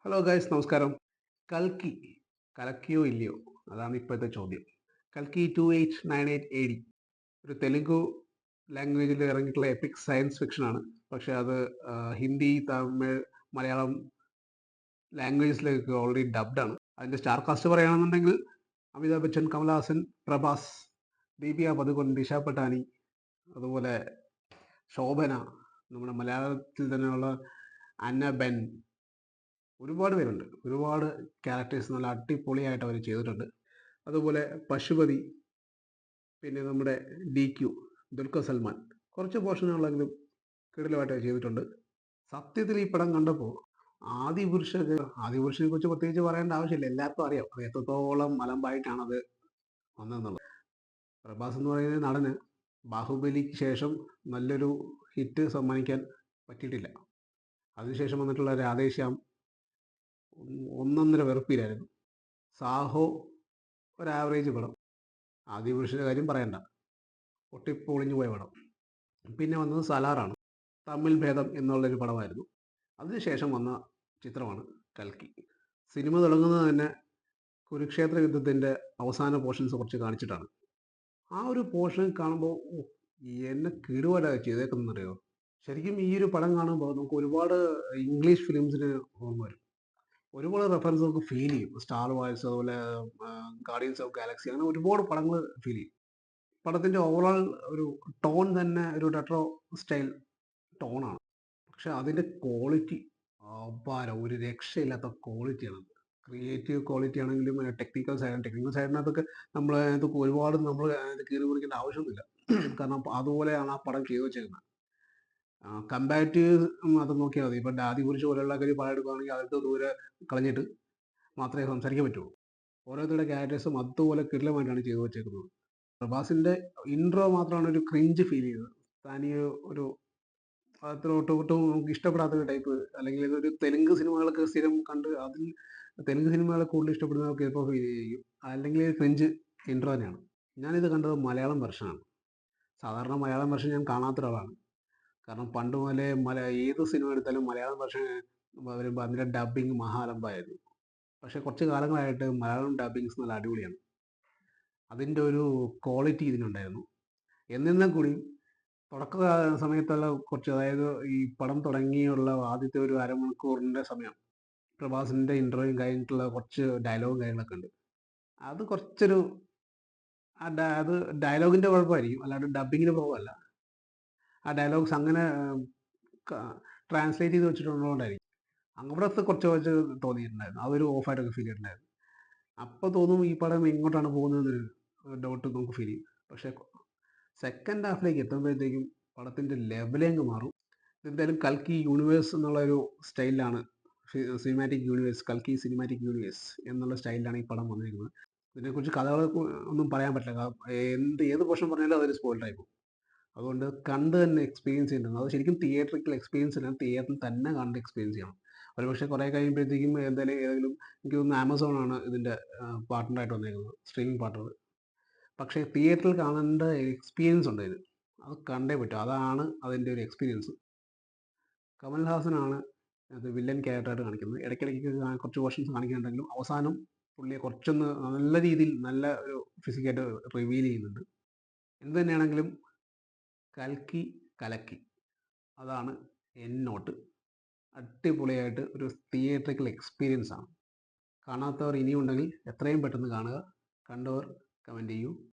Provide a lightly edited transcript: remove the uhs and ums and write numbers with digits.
Hello guys, നമസ്കാരം. കൽക്കി കലക്കിയോ ഇല്ലയോ? അതാണ് ഇപ്പോഴത്തെ ചോദ്യം. കൽക്കി 2898 എ ഡി ഒരു തെലുങ്ക് ലാംഗ്വേജിൽ ഇറങ്ങിയിട്ടുള്ള എപ്പിക് സയൻസ് ഫിക്ഷനാണ്. പക്ഷേ അത് ഹിന്ദി, തമിഴ്, മലയാളം ലാംഗ്വേജസിലേക്ക് ഓൾറെഡി ഡബ്ഡാണ്. അതിൻ്റെ സ്റ്റാർ കാസ്റ്റ് പറയുകയാണെന്നുണ്ടെങ്കിൽ അമിതാഭ് ബച്ചൻ, കമൽഹാസൻ, പ്രഭാസ്, ദീപിക പദുകോൺ, ദിശ പട്ടാനി, അതുപോലെ ശോഭന, നമ്മുടെ മലയാളത്തിൽ തന്നെയുള്ള അന്ന ബെൻ, ഒരുപാട് പേരുണ്ട്. ഒരുപാട് ക്യാരക്ടേഴ്സ് നല്ല അടിപൊളിയായിട്ട് അവർ ചെയ്തിട്ടുണ്ട്. അതുപോലെ പശുപതി, പിന്നെ നമ്മുടെ DQ, ദുൽഖർ സൽമാൻ, കുറച്ച് പോർഷനുകളെങ്കിലും കിടിലമായിട്ട് ചെയ്തിട്ടുണ്ട്. സത്യത്തിൽ ഈ പടം കണ്ടപ്പോൾ ആദിപുരുഷനെ കുറിച്ച് പ്രത്യേകിച്ച് പറയേണ്ട ആവശ്യമില്ല, എല്ലാവർക്കും അറിയാം അത് എത്രത്തോളം അലമ്പായിട്ടാണത് വന്നതെന്നുള്ളത്. പ്രഭാസ് എന്ന് പറയുന്ന നടന് ബാഹുബലിക്ക് ശേഷം നല്ലൊരു ഹിറ്റ് സമ്മാനിക്കാൻ പറ്റിയിട്ടില്ല. അതിനുശേഷം വന്നിട്ടുള്ള രാധേശ്യാം ഒന്നൊന്നര വെറുപ്പിലായിരുന്നു. സാഹോ ഒരു ആവറേജ് പടം. ആദിപുരുഷൻ്റെ കാര്യം പറയണ്ട, പൊട്ടിപ്പൊളിഞ്ഞു പോയ പടം. പിന്നെ വന്നത് സലാറാണ്. തമിഴ് ഭേദം എന്നുള്ളൊരു പടമായിരുന്നു. അതിനുശേഷം വന്ന ചിത്രമാണ് കൽക്കി. സിനിമ തുടങ്ങുന്നത് തന്നെ കുരുക്ഷേത്ര യുദ്ധത്തിൻ്റെ അവസാന പോർഷൻസ് കുറച്ച് കാണിച്ചിട്ടാണ്. ആ ഒരു പോർഷൻ കാണുമ്പോൾ എന്നെ കിടുവല്ല ചെയ്തേക്കുന്നറിയോ. ശരിക്കും ഈ ഒരു പടം കാണുമ്പോൾ നമുക്ക് ഒരുപാട് ഇംഗ്ലീഷ് ഫിലിംസിന് ഓർമ്മ വരും. ഒരുപാട് റെഫറൻസ് നമുക്ക് ഫീൽ ചെയ്യും. സ്റ്റാർ വാർസ്, അതുപോലെ ഗാർഡിയൻസ് ഓഫ് ഗാലക്സി, അങ്ങനെ ഒരുപാട് പടങ്ങൾ ഫീൽ ചെയ്യും. പടത്തിൻ്റെ ഓവറോൾ ഒരു ടോൺ തന്നെ ഒരു റെട്രോ സ്റ്റൈൽ ടോണാണ്. പക്ഷെ അതിൻ്റെ ക്വാളിറ്റി അപാരം, ഒരു രക്ഷയില്ലാത്ത ക്വാളിറ്റിയാണ്. ക്രിയേറ്റീവ് ക്വാളിറ്റി ആണെങ്കിലും ടെക്നിക്കൽ സൈഡിനകത്തൊക്കെ നമ്മൾ അതിനകത്ത് ഒരുപാട് നമ്മൾ അതിനകത്ത് കീറി മുറിക്കേണ്ട ആവശ്യമൊന്നുമില്ല. കാരണം അതുപോലെയാണ് ആ പടം ചെയ്തു വെച്ചേക്കുന്നത്. കമ്പാരിറ്റീവ് അത് നോക്കിയാൽ മതി. ഇപ്പം ആദിപുരുഷ് പോലെയുള്ള ഒരു പടം എടുക്കുകയാണെങ്കിൽ അതൊക്കെ ദൂരെ കളഞ്ഞിട്ട് മാത്രമേ സംസാരിക്കാൻ പറ്റുള്ളൂ. ഓരോരുത്തരുടെ ക്യാരക്ടേഴ്സും അതുപോലെ കിടിലമായിട്ടാണ് ചെയ്തു വെച്ചേക്കുന്നത്. പ്രഭാസിൻ്റെ ഇൻട്രോ മാത്രമാണ് ഒരു ക്രിഞ്ച് ഫീൽ ചെയ്തത്. തനി ഒരു അത്ര ഒട്ടും നമുക്ക് ഇഷ്ടപ്പെടാത്ത ഒരു ടൈപ്പ്, അല്ലെങ്കിൽ ഇതൊരു തെലുങ്ക് സിനിമകളൊക്കെ സ്ഥിരം കണ്ട് അതിൽ തെലുങ്ക് സിനിമകളെ കൂടുതൽ ഇഷ്ടപ്പെടുന്നവർക്ക് ചിലപ്പോൾ ഫീൽ ചെയ്യും. അല്ലെങ്കിൽ ക്രിഞ്ച് ഇൻട്രോ തന്നെയാണ്. ഞാനിത് കണ്ടത് മലയാളം വെർഷനാണ്. സാധാരണ മലയാളം വെർഷൻ ഞാൻ കാണാത്ത ഒരാളാണ്. കാരണം പണ്ട് മുതലേ ഏത് സിനിമ എടുത്താലും മലയാളം വെർഷൻ വരുമ്പോൾ അതിൻ്റെ ഡബ്ബിങ് മഹാലമ്പായിരുന്നു. പക്ഷേ കുറച്ച് കാലങ്ങളായിട്ട് മലയാളം ഡബ്ബിങ്സ് നല്ല അടിപൊളിയാണ്. അതിൻ്റെ ഒരു ക്വാളിറ്റി ഇതിനുണ്ടായിരുന്നു. എന്നിരുന്നാൽ കൂടി തുടക്ക സമയത്തുള്ള കുറച്ച്, അതായത് ഈ പടം തുടങ്ങിയുള്ള ആദ്യത്തെ ഒരു അരമണിക്കൂറിൻ്റെ സമയം പ്രഭാസിൻ്റെ ഇൻ്റർവ്യൂവും കഴിഞ്ഞിട്ടുള്ള കുറച്ച് ഡയലോഗും കാര്യങ്ങളൊക്കെ ഉണ്ട്. അത് കുറച്ചൊരു അത് ഡയലോഗിൻ്റെ കുഴപ്പമായിരിക്കും, അല്ലാണ്ട് ഡബ്ബിങ്ങിൻ്റെ പ്രോബ്ലമല്ല. ആ ഡയലോഗ്സ് അങ്ങനെ ട്രാൻസ്ലേറ്റ് ചെയ്ത് വെച്ചിട്ടുള്ളതുകൊണ്ടായിരിക്കും. അവിടുത്തെ കുറച്ച് കുറച്ച് തോന്നിയിട്ടുണ്ടായിരുന്നു. അതൊരു ഓഫായിട്ടൊക്കെ ഫീൽ ചെയ്തിട്ടുണ്ടായിരുന്നു. അപ്പോൾ തോന്നും ഈ പടം എങ്ങോട്ടാണ് പോകുന്നതെന്നൊരു ഡൗട്ട് നമുക്ക് ഫീൽ ചെയ്യും. പക്ഷേ സെക്കൻഡ് ഹാഫിലേക്ക് എത്തുമ്പോഴത്തേക്കും പടത്തിൻ്റെ ലെവലേ അങ്ങ് മാറും. എന്തായാലും കൽക്കി യൂണിവേഴ്സ് എന്നുള്ളൊരു സ്റ്റൈലിലാണ്, സിനിമാറ്റിക് യൂണിവേഴ്സ്, കൽക്കി സിനിമാറ്റിക് യൂണിവേഴ്സ് എന്നുള്ള സ്റ്റൈലിലാണ് ഈ പടം വന്നിരിക്കുന്നത്. ഇതിനെക്കുറിച്ച് കഥകൾ ഒന്നും പറയാൻ പറ്റില്ല. ഏത് പോർഷൻ പറഞ്ഞാലും അതൊരു സ്പോയിലറായി പോകും. അതുകൊണ്ട് കണ്ട് തന്നെ എക്സ്പീരിയൻസ് ചെയ്യേണ്ടത്, അത് ശരിക്കും തിയേറ്ററിക്കൽ എക്സ്പീരിയൻസ് അല്ല, തിയേറ്ററിൽ തന്നെ കണ്ട് എക്സ്പീരിയൻസ് ചെയ്യണം. ഒരുപക്ഷെ കുറേ കഴിയുമ്പോഴത്തേക്കും ഏതെങ്കിലും എനിക്ക് തോന്നുന്നു ആമസോണാണ് ഇതിൻ്റെ പാർട്ട്ണറായിട്ട് വന്നേക്കുന്നത്, സ്ട്രീമിംഗ് പാർട്ട്ണർ. പക്ഷേ തിയേറ്ററിൽ കാണേണ്ട എക്സ്പീരിയൻസ് ഉണ്ട് ഇത്. അത് കണ്ടേ പറ്റൂ. അതാണ് അതിൻ്റെ ഒരു എക്സ്പീരിയൻസ്. കമൽഹാസനാണ് അത് വില്ലൻ ക്യാരക്ടറായിട്ട് കാണിക്കുന്നത്. ഇടയ്ക്കിടയ്ക്ക് കുറച്ച് പോർഷൻസ് കാണിക്കുന്നുണ്ടെങ്കിലും അവസാനം പുള്ളിയെ കുറച്ചൊന്ന് നല്ല രീതിയിൽ നല്ല ഒരു ഫിസിക്കായിട്ട് റിവീൽ ചെയ്യുന്നുണ്ട്. എന്ത് തന്നെയാണെങ്കിലും കൽക്കി കലക്കി, അതാണ് നോട്ട്. അടിപൊളിയായിട്ട് ഒരു തിയേറ്ററിക്കൽ എക്സ്പീരിയൻസ് ആണ്. കാണാത്തവർ ഇനിയുണ്ടെങ്കിൽ എത്രയും പെട്ടെന്ന് കാണുക. കണ്ടവർ കമൻറ്റ് ചെയ്യൂ.